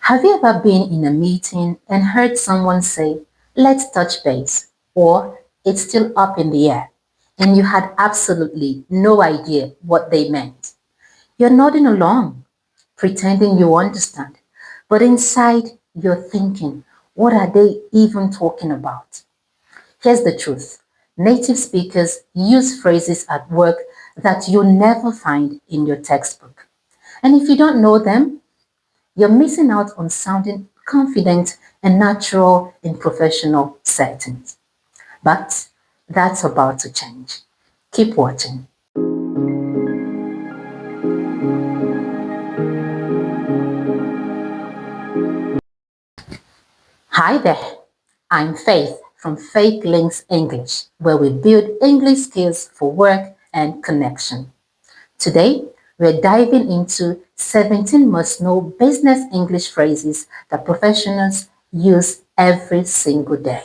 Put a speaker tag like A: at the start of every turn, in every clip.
A: Have you ever been in a meeting and heard someone say, let's touch base, or it's still up in the air, and you had absolutely no idea what they meant? You're nodding along, pretending you understand, but inside you're thinking, what are they even talking about? Here's the truth. Native speakers use phrases at work that you'll never find in your textbook. And if you don't know them, you're missing out on sounding confident and natural in professional settings. But that's about to change. Keep watching. Hi there, I'm Faith from Faith Links English, where we build English skills for work and connection. Today, we're diving into 17 must know business English phrases that professionals use every single day.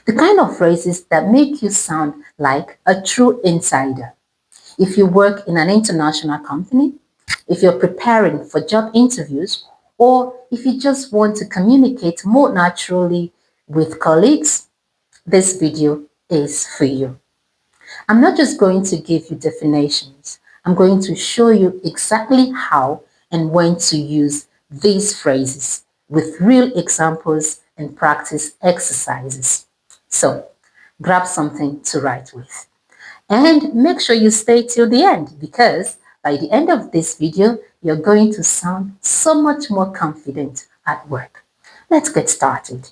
A: The kind of phrases that make you sound like a true insider. If you work in an international company, if you're preparing for job interviews, or if you just want to communicate more naturally with colleagues, this video is for you. I'm not just going to give you definitions. I'm going to show you exactly how and when to use these phrases with real examples and practice exercises. So, grab something to write with. And make sure you stay till the end because by the end of this video, you're going to sound so much more confident at work. Let's get started.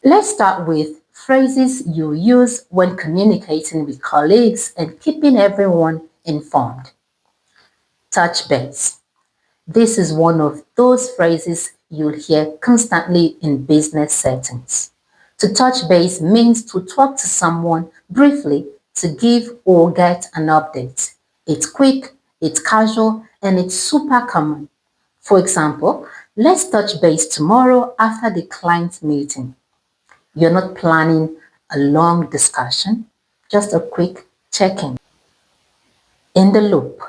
A: Let's start with phrases you use when communicating with colleagues and keeping everyone informed. Touch base. This is one of those phrases you'll hear constantly in business settings. To touch base means to talk to someone briefly to give or get an update. It's quick, it's casual, and it's super common. For example, let's touch base tomorrow after the client meeting. You're not planning a long discussion, just a quick check-in. In the loop.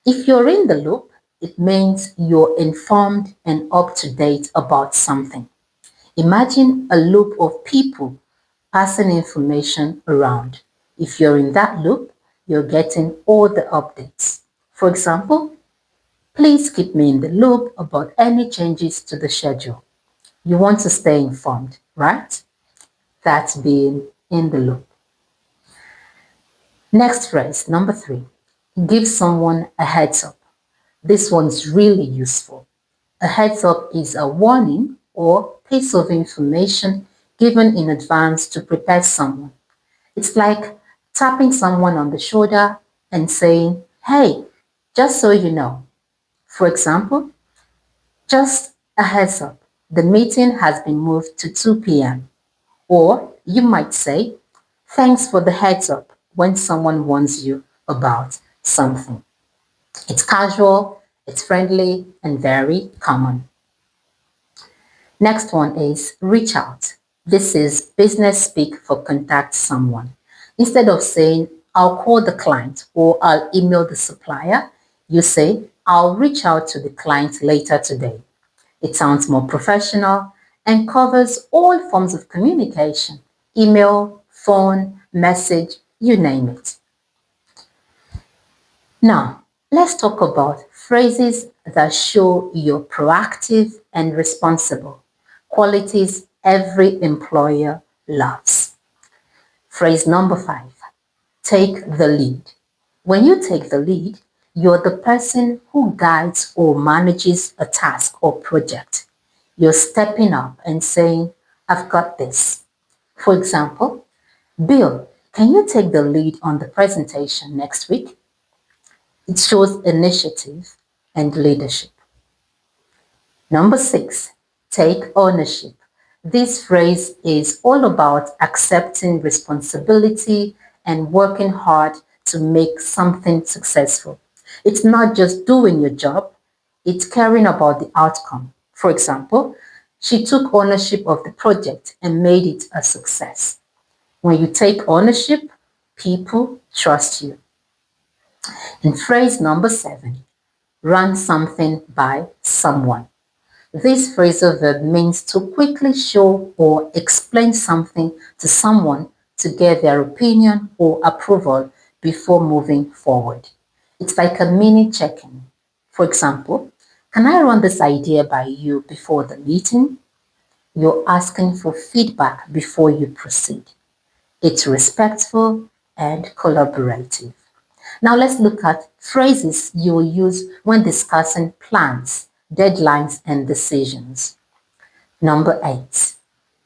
A: If you're in the loop, it means you're informed and up to date about something. Imagine a loop of people passing information around. If you're in that loop, you're getting all the updates. For example, please keep me in the loop about any changes to the schedule. You want to stay informed, right? That's being in the loop. Next phrase, number 3. Give someone a heads up. This one's really useful. A heads up is a warning or piece of information given in advance to prepare someone. It's like tapping someone on the shoulder and saying, hey, just so you know. For example, just a heads up, the meeting has been moved to 2 p.m. Or you might say, thanks for the heads up when someone warns you about something. It's casual, it's friendly, and very common. Next one is reach out. This is business speak for contact someone. Instead of saying, I'll call the client or I'll email the supplier, you say, I'll reach out to the client later today. It sounds more professional and covers all forms of communication, email, phone, message, you name it. Now, let's talk about phrases that show you're proactive and responsible, qualities every employer loves. Phrase number 5, take the lead. When you take the lead, you're the person who guides or manages a task or project. You're stepping up and saying, I've got this. For example, Bill, can you take the lead on the presentation next week? It shows initiative and leadership. Number 6, take ownership. This phrase is all about accepting responsibility and working hard to make something successful. It's not just doing your job, it's caring about the outcome. For example, she took ownership of the project and made it a success. When you take ownership, people trust you. And phrase number 7, run something by someone. This phrasal verb means to quickly show or explain something to someone to get their opinion or approval before moving forward. It's like a mini check-in. For example, can I run this idea by you before the meeting? You're asking for feedback before you proceed. It's respectful and collaborative. Now let's look at phrases you will use when discussing plans, deadlines, and decisions. Number 8,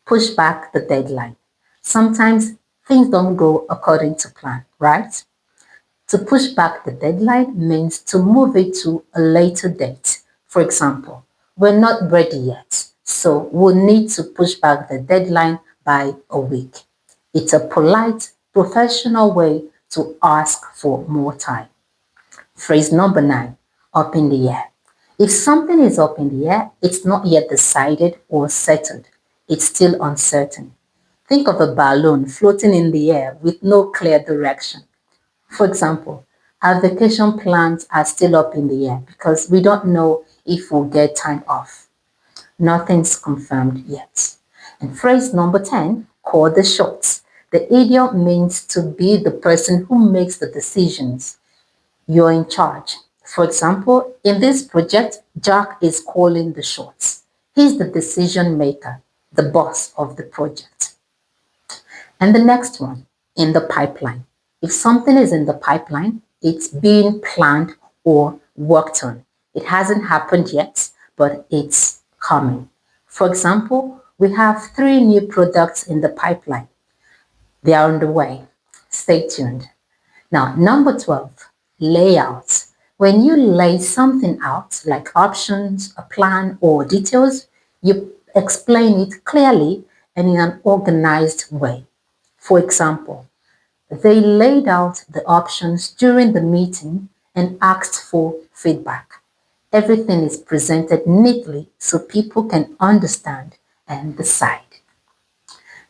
A: push back the deadline. Sometimes things don't go according to plan, right? To push back the deadline means to move it to a later date. For example, we're not ready yet, so we'll need to push back the deadline by a week. It's a polite, professional way to ask for more time. Phrase number 9, up in the air. If something is up in the air, it's not yet decided or settled. It's still uncertain. Think of a balloon floating in the air with no clear direction. For example, our vacation plans are still up in the air because we don't know if we'll get time off. Nothing's confirmed yet. And phrase number 10, call the shots. The idiom means to be the person who makes the decisions. You're in charge. For example, in this project, Jack is calling the shots. He's the decision maker, the boss of the project. And the next one, in the pipeline. If something is in the pipeline, it's being planned or worked on. It hasn't happened yet, but it's coming. For example, we have 3 new products in the pipeline. They are on the way. Stay tuned. Now, number 12, layout. When you lay something out, like options, a plan, or details, you explain it clearly and in an organized way. For example, they laid out the options during the meeting and asked for feedback. Everything is presented neatly so people can understand and decide.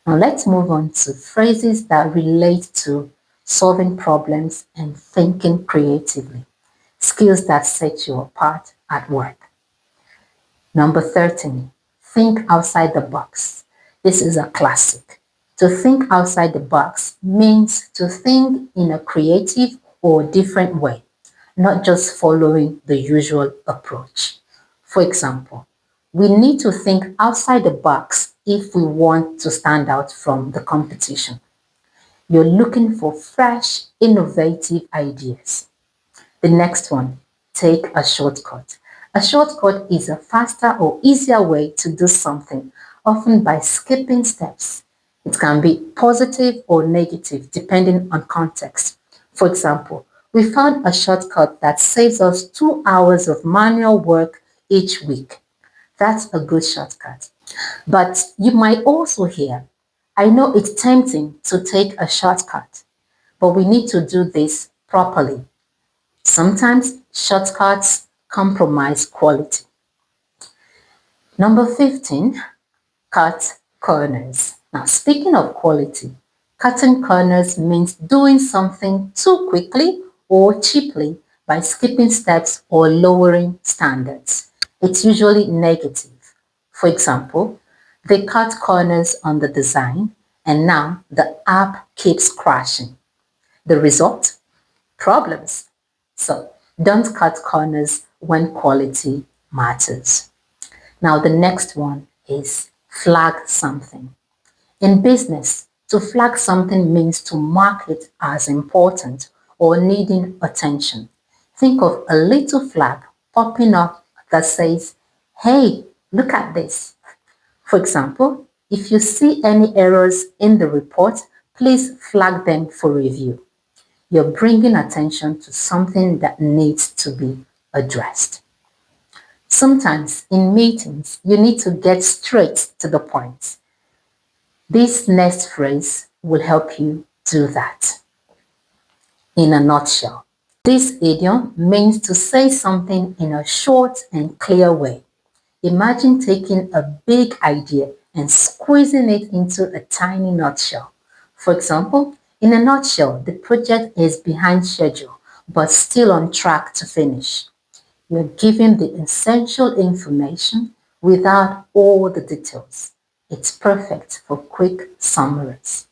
A: Now let's move on to phrases that relate to solving problems and thinking creatively, skills that set you apart at work. Number 13, think outside the box. This is a classic. To think outside the box means to think in a creative or different way, not just following the usual approach. For example, we need to think outside the box if we want to stand out from the competition. You're looking for fresh, innovative ideas. The next one, take a shortcut. A shortcut is a faster or easier way to do something, often by skipping steps. It can be positive or negative depending on context. For example, we found a shortcut that saves us 2 hours of manual work each week. That's a good shortcut. But you might also hear, I know it's tempting to take a shortcut, but we need to do this properly. Sometimes shortcuts compromise quality. Number 15, cut corners. Now, speaking of quality, cutting corners means doing something too quickly or cheaply by skipping steps or lowering standards. It's usually negative. For example, they cut corners on the design and now the app keeps crashing. The result? Problems. So don't cut corners when quality matters. Now the next one is flag something. In business, to flag something means to mark it as important or needing attention. Think of a little flag popping up that says, hey, look at this. For example, if you see any errors in the report, please flag them for review. You're bringing attention to something that needs to be addressed. Sometimes in meetings, you need to get straight to the point. This next phrase will help you do that. In a nutshell, this idiom means to say something in a short and clear way. Imagine taking a big idea and squeezing it into a tiny nutshell. For example, in a nutshell, the project is behind schedule but still on track to finish. You're giving the essential information without all the details. It's perfect for quick summaries.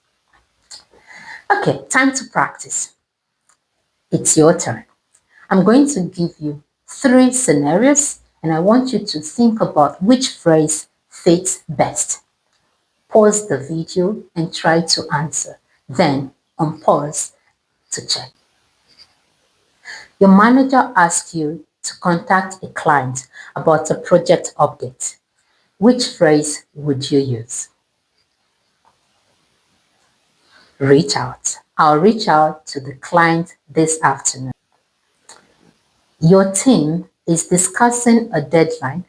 A: Okay, time to practice. It's your turn. I'm going to give you 3 scenarios and I want you to think about which phrase fits best. Pause the video and try to answer. Then unpause to check. Your manager asks you to contact a client about a project update. Which phrase would you use? Reach out. I'll reach out to the client this afternoon. Your team is discussing a deadline,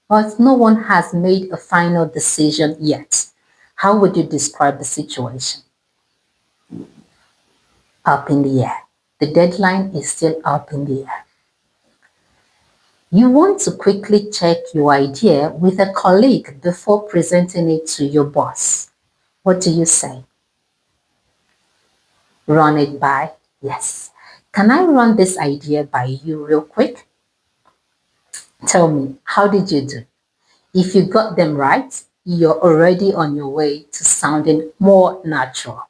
A: but no one has made a final decision yet. How would you describe the situation? Up in the air. The deadline is still up in the air. You want to quickly check your idea with a colleague before presenting it to your boss. What do you say? Run it by? Yes. Can I run this idea by you real quick? Tell me, how did you do? If you got them right, you're already on your way to sounding more natural.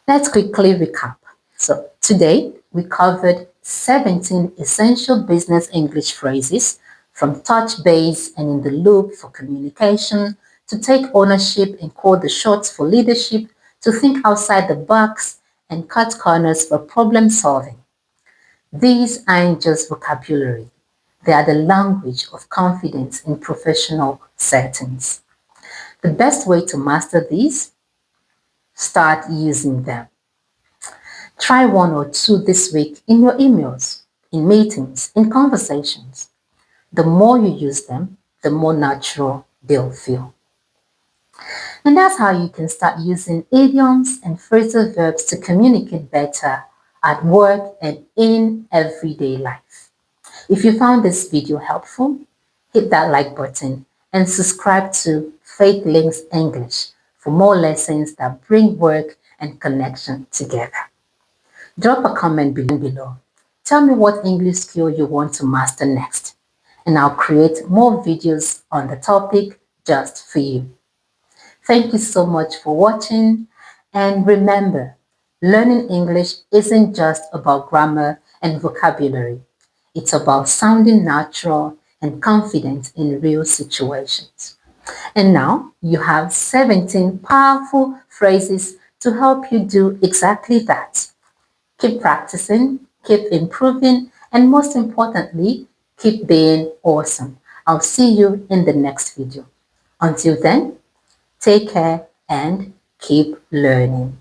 A: Let's quickly recap. So today we covered 17 essential business English phrases, from touch base and in the loop for communication, to take ownership and call the shots for leadership, to think outside the box and cut corners for problem solving. These aren't just vocabulary. They are the language of confidence in professional settings. The best way to master these? Start using them. Try 1 or 2 this week in your emails, in meetings, in conversations. The more you use them, the more natural they'll feel. And that's how you can start using idioms and phrasal verbs to communicate better at work and in everyday life. If you found this video helpful, hit that like button and subscribe to Faith Links English for more lessons that bring work and connection together. Drop a comment below. Tell me what English skill you want to master next, and I'll create more videos on the topic just for you. Thank you so much for watching, and remember, learning English isn't just about grammar and vocabulary. It's about sounding natural and confident in real situations. And now you have 17 powerful phrases to help you do exactly that. Keep practicing, keep improving, and most importantly, keep being awesome. I'll see you in the next video. Until then, take care and keep learning.